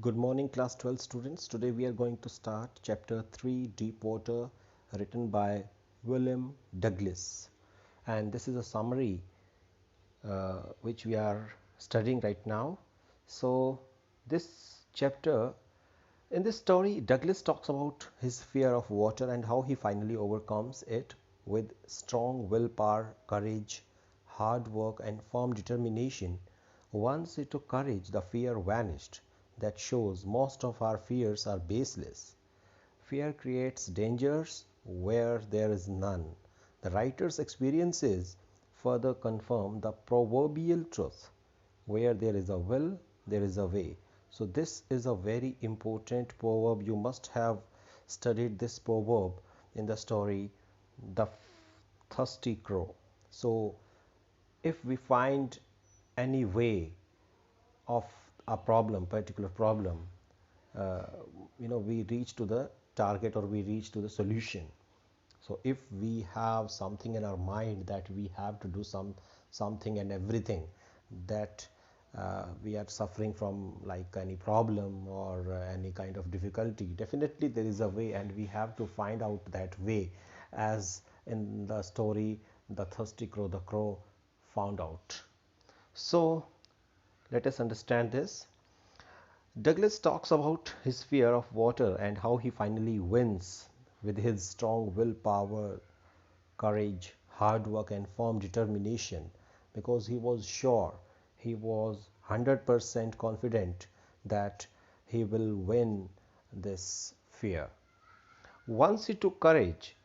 Good morning, class 12 students. Today we are going to start chapter 3, Deep Water, written by William Douglas. And this is a summary which we are studying right now. So, this chapter, in this story, Douglas talks about his fear of water and how he finally overcomes it with strong willpower, courage, hard work, and firm determination. Once he took courage, the fear vanished. That shows most of our fears are baseless. Fear creates dangers where there is none. The writer's experiences further confirm the proverbial truth: where there is a will, there is a way. So, this is a very important proverb. You must have studied this proverb in the story The Thirsty Crow. So, if we find any way of a particular problem, uh, we reach to the target or we reach to the solution. So if we have something in our mind that we have to do something and everything, that we are suffering from like any problem or any kind of difficulty, definitely there is a way and we have to find out that way, as in the story The Thirsty Crow, the crow found out. So let us understand this. Douglas talks about his fear of water and how he finally wins with his strong willpower, courage, hard work, and firm determination, because he was sure, he was 100% confident that he will win this fear. Once he took courage,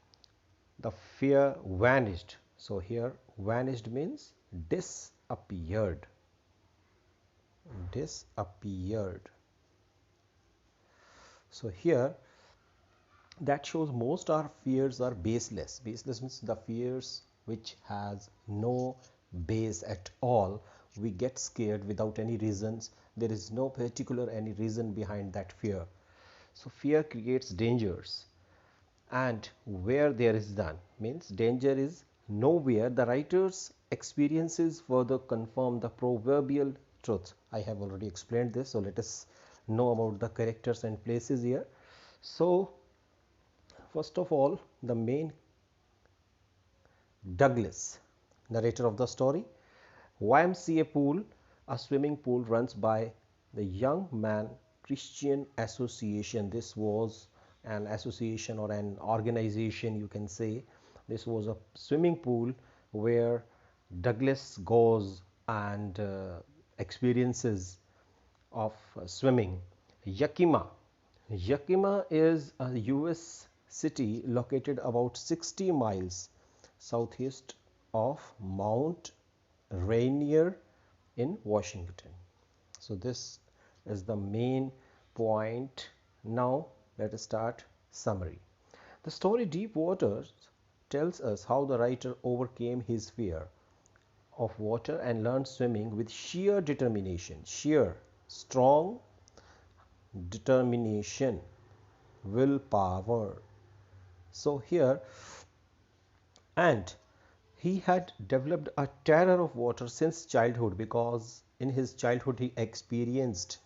the fear vanished. So, here vanished means disappeared. Disappeared. So, here that shows most our fears are baseless. Baseless means the fears which has no base at all. We get scared without any reasons. There is no particular any reason behind that fear. So fear creates dangers, and where there is none means danger is nowhere. The writer's experiences further confirm the proverbial truth. I have already explained this, so let us know about the characters and places here. So first of all, the main Douglas, narrator of the story. YMCA pool, a swimming pool runs by the Young Man Christian Association. This was an association or an organization, you can say. This was a swimming pool where Douglas goes and experiences of swimming. Yakima. Yakima is a US city located about 60 miles southeast of Mount Rainier in Washington. So this is the main point. Now let us start summary. The story Deep Waters tells us how the writer overcame his fear of water and learned swimming with sheer determination. Sheer, strong determination, willpower. So here, and he had developed a terror of water since childhood, because in his childhood he experienced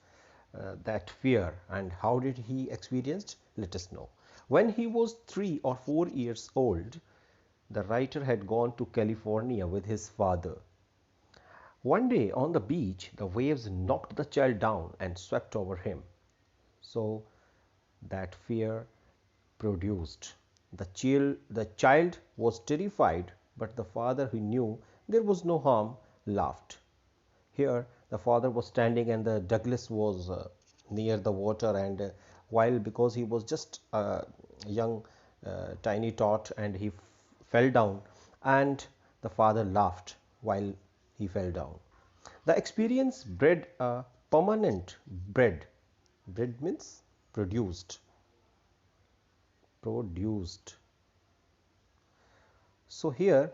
that fear. And how did he experience? Let us know. When he was 3 or 4 years old, the writer had gone to California with his father. One day on the beach, the waves knocked the child down and swept over him. So that fear produced. The child was terrified, but the father, who knew there was no harm, laughed. Here, the father was standing and the Douglas was near the water, and while, because he was just a young, tiny tot, and he fell down, and the father laughed while he fell down. The experience bred a permanent bred. Bred means produced. Produced. So here,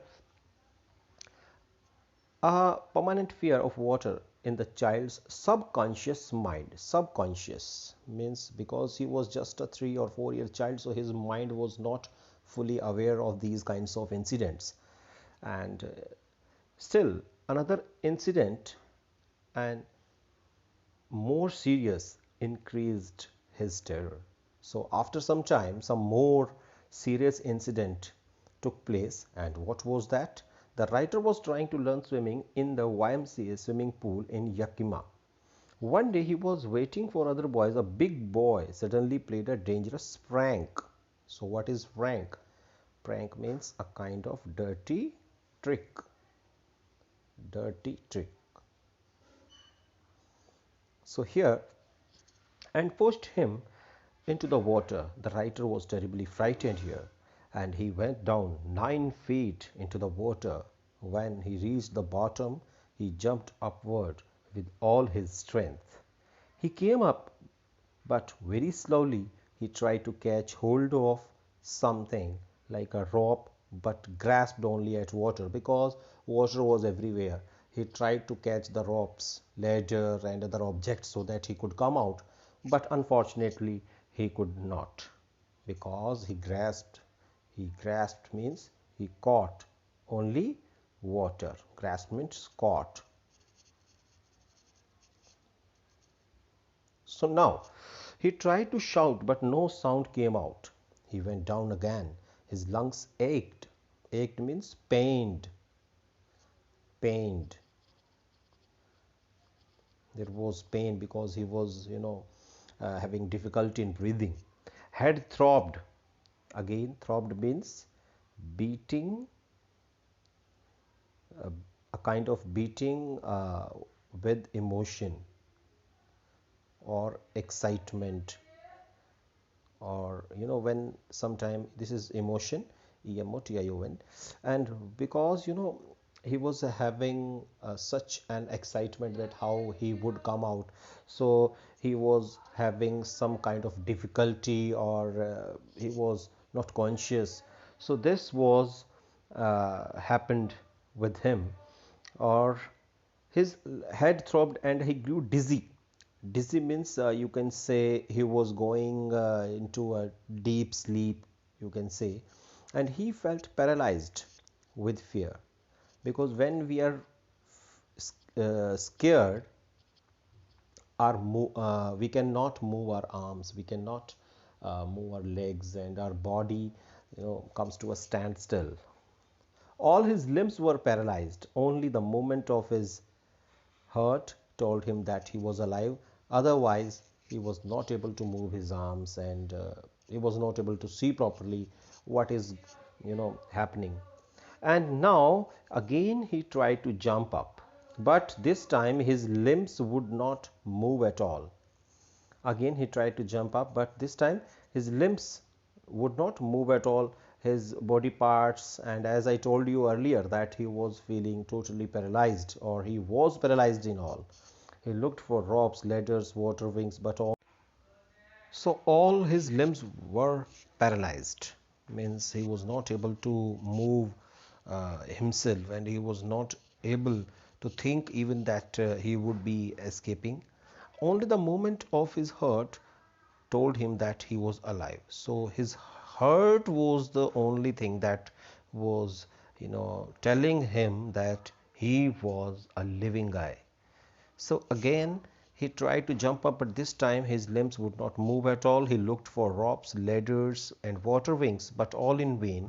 a permanent fear of water in the child's subconscious mind. Subconscious means because he was just a 3 or 4 year child, so his mind was not fully aware of these kinds of incidents. And still another incident, and more serious, increased his terror. So after some time, some more serious incident took place. And what was that? The writer was trying to learn swimming in the YMCA swimming pool in Yakima. One day he was waiting for other boys. A big boy suddenly played a dangerous prank. So what is prank? Prank means a kind of dirty trick. Dirty trick. So here, and pushed him into the water. The writer was terribly frightened here, and he went down 9 feet into the water. When he reached the bottom, he jumped upward with all his strength. He came up, but very slowly. He tried to catch hold of something like a rope, but grasped only at water because water was everywhere. He tried to catch the ropes, ladder, and other objects so that he could come out, but unfortunately he could not because he grasped. He grasped means he caught only water. Grasp means caught. So now he tried to shout, but no sound came out. He went down again. His lungs ached. Ached means pained. Pained. There was pain because he was, having difficulty in breathing. Head throbbed. Again, throbbed means beating, a kind of beating with emotion or excitement, or when sometime this is emotion, emotion, and because he was having such an excitement that how he would come out, so he was having some kind of difficulty, or he was not conscious. So this was happened with him, or his head throbbed and he grew dizzy. Dizzy means you can say he was going into a deep sleep, you can say, and he felt paralyzed with fear, because when we are scared, we cannot move our arms, we cannot move our legs, and our body comes to a standstill. All his limbs were paralyzed. Only the movement of his heart told him that he was alive. Otherwise, he was not able to move his arms, and he was not able to see properly what is happening. And now again he tried to jump up, but this time his limbs would not move at all. Again he tried to jump up, but this time his limbs would not move at all, his body parts. And as I told you earlier that he was feeling totally paralyzed, or he was paralyzed in all. He looked for ropes, ladders, water wings, but all his limbs were paralyzed, means he was not able to move himself, and he was not able to think even that he would be escaping. Only the movement of his heart told him that he was alive. So his heart was the only thing that was telling him that he was a living guy. So again he tried to jump up, but this time his limbs would not move at all. He looked for ropes, ladders, and water wings, but all in vain.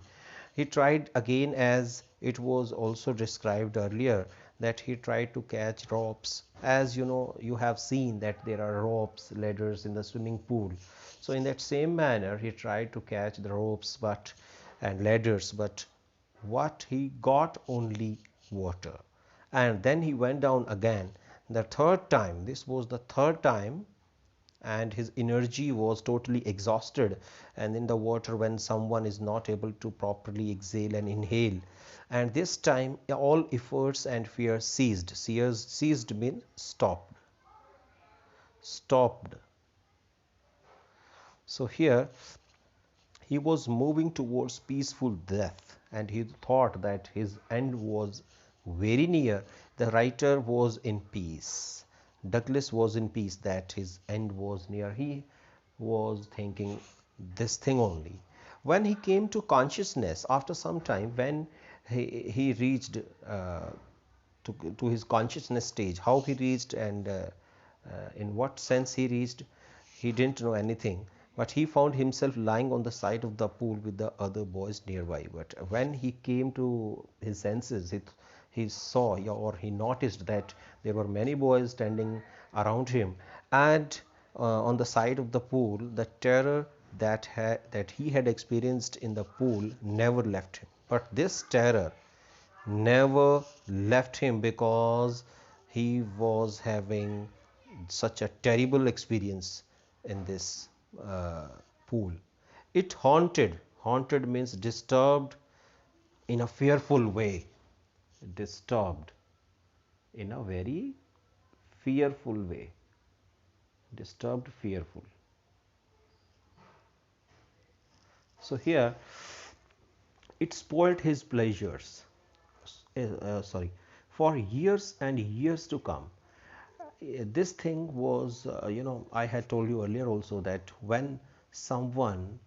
He tried again, as it was also described earlier, that he tried to catch ropes. As you have seen that there are ropes, ladders in the swimming pool. So in that same manner, he tried to catch the ropes and ladders, but what he got only water. And then he went down again. The third time, this was the third time, and his energy was totally exhausted. And in the water, when someone is not able to properly exhale and inhale, and this time all efforts and fear ceased. Ceased means stopped. So here he was moving towards peaceful death, and he thought that his end was very near. The writer was in peace. Douglas was in peace that his end was near. He was thinking this thing only. When he came to consciousness after some time, when he reached to his consciousness stage, how he reached, and in what sense he reached. He didn't know anything, but he found himself lying on the side of the pool with the other boys nearby. But when he came to his senses, he saw, or he noticed that there were many boys standing around him, and on the side of the pool, the terror that he had experienced in the pool never left him. But this terror never left him because he was having such a terrible experience in this pool. It haunted means disturbed in a fearful way, disturbed in a very fearful way, disturbed, fearful. So here it spoiled his pleasures, sorry, for years and years to come. This thing was, I had told you earlier also that when someone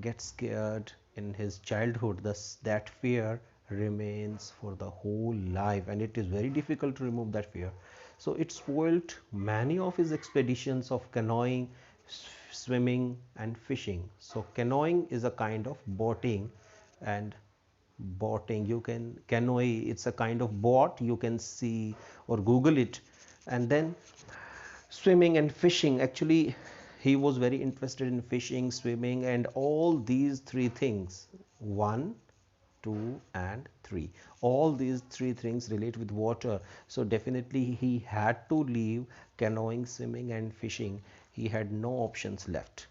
gets scared in his childhood, that fear remains for the whole life, and it is very difficult to remove that fear. So it spoiled many of his expeditions of canoeing, swimming and fishing. So canoeing is a kind of boating, and boating, you can canoe, it's a kind of boat, you can see or google it. And then swimming and fishing, actually he was very interested in fishing, swimming and all these three things. One, two and three, all these three things relate with water. So definitely he had to leave canoeing, swimming and fishing. He had no options left.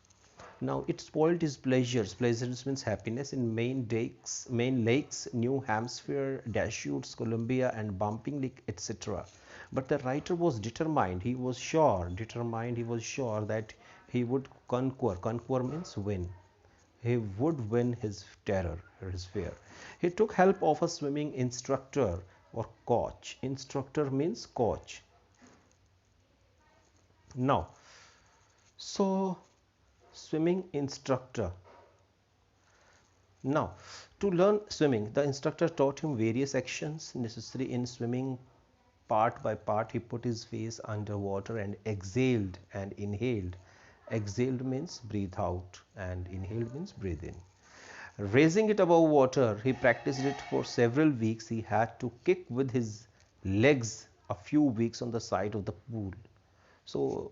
Now it spoiled his pleasures. Pleasures means happiness in main lakes, New Hampshire, Deschutes, Columbia, and Bumping Lake, etc. But the writer was determined. He was sure, determined. He was sure that he would conquer. Conquer means win. He would win his terror, his fear. He took help of a swimming instructor or coach. Instructor means coach. Now, so swimming instructor. Now, to learn swimming, the instructor taught him various actions necessary in swimming. Part by part, he put his face under water and exhaled and inhaled. Exhaled means breathe out, and inhaled means breathe in. Raising it above water, he practiced it for several weeks. He had to kick with his legs a few weeks on the side of the pool. So,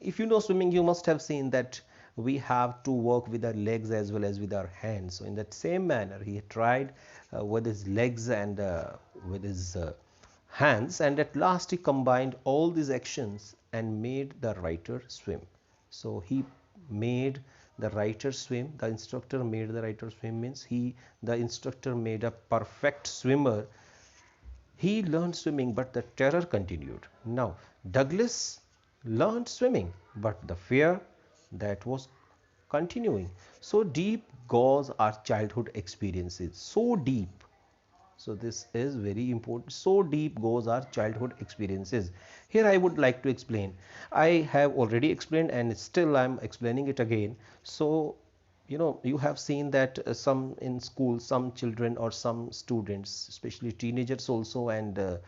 if you know swimming, you must have seen that we have to work with our legs as well as with our hands. So in that same manner, he tried with his legs and with his hands, and at last he combined all these actions and made the writer swim. So he made the writer swim. The instructor made the writer swim means the instructor made a perfect swimmer. He learned swimming, but the terror continued. Now Douglas learned swimming, but the fear, that was continuing. So deep goes our childhood experiences. So deep. So this is very important. So deep goes our childhood experiences. Here I would like to explain. I have already explained and still I am explaining it again. So you have seen that some in school, some children or some students, especially teenagers also, and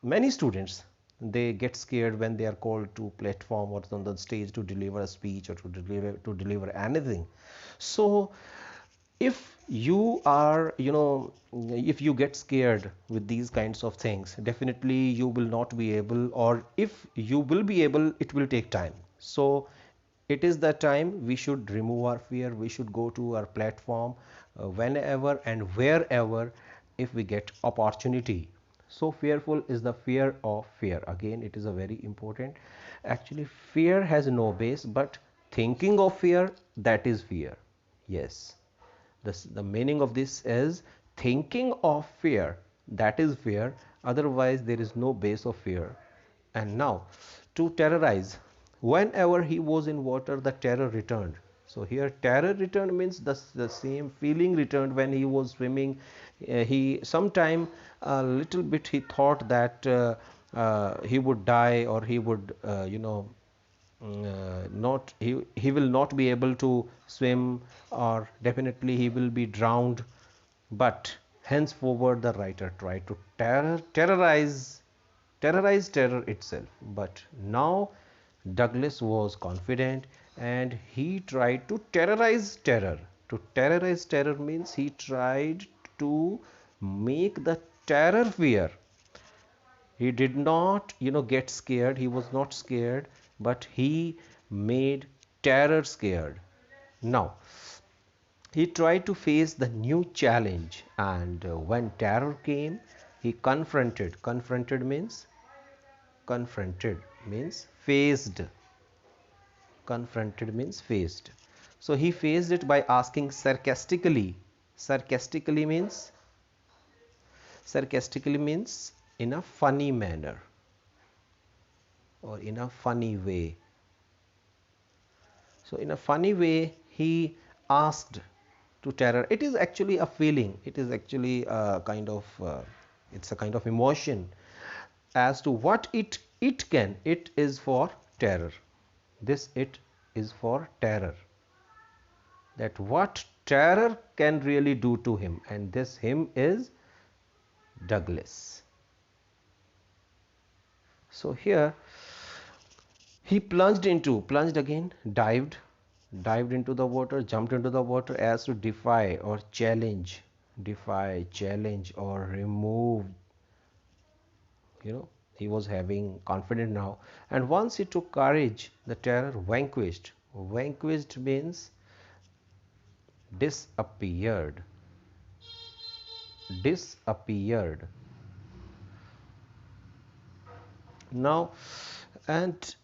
many students, they get scared when they are called to platform or on the stage to deliver a speech or to deliver anything. So if you are, if you get scared with these kinds of things, definitely you will not be able, or if you will be able, it will take time. So it is the time we should remove our fear. We should go to our platform whenever and wherever if we get opportunity. So fearful is the fear of fear. Again, it is a very important. Actually, fear has no base, but thinking of fear, that is fear. Yes. The meaning of this is thinking of fear, that is fear. Otherwise, there is no base of fear. And now, to terrorize. Whenever he was in water, the terror returned. So here terror returned means the same feeling returned when he was swimming. He sometime a little bit he thought that he would die, or he would not he will not be able to swim, or definitely he will be drowned. But henceforward the writer tried to terrorize terror itself. But now Douglas was confident and he tried to terrorize terror. To terrorize terror means he tried to make the terror fear. He did not, get scared. He was not scared, but he made terror scared. Now, he tried to face the new challenge, and when terror came, he confronted. Confronted means faced. Confronted means faced. So he faced it by asking sarcastically. Sarcastically means sarcastically means in a funny manner or in a funny way. So in a funny way he asked to terror. It is actually a feeling. It is actually a kind of it's a kind of emotion as to what it can. It is for terror. This it is for terror. That what terror can really do to him, and this him is Douglas. So here he plunged again, dived into the water, jumped into the water as to defy, challenge, or remove. He was having confidence now, and once he took courage, the terror vanquished. Vanquished means disappeared. Disappeared. Now, and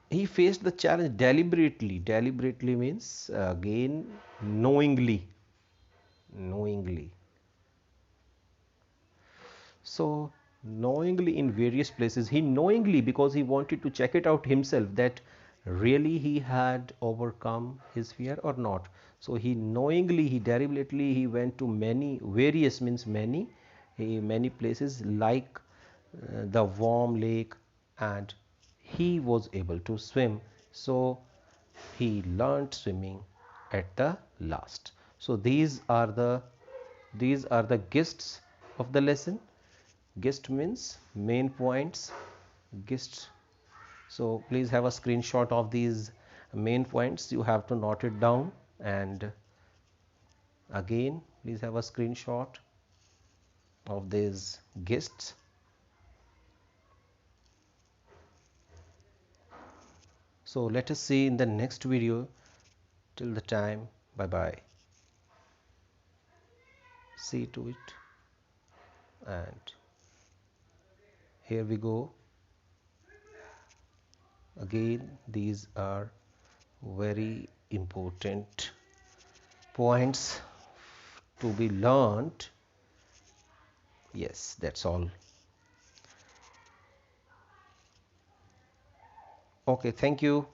he faced the challenge deliberately. Deliberately means again knowingly. Knowingly. So knowingly in various places, he knowingly, because he wanted to check it out himself that really he had overcome his fear or not. So he knowingly, he deliberately, he went to many, various means many, many places like the warm lake, and he was able to swim. So he learned swimming at the last. So these are the gists of the lesson. Gist means main points. Gist. So please have a screenshot of these main points. You have to note it down, and again please have a screenshot of these gists. So let us see in the next video. Till the time, bye bye. See to it. And here we go. Again, these are very important points to be learned. Yes, that's all. Okay, thank you.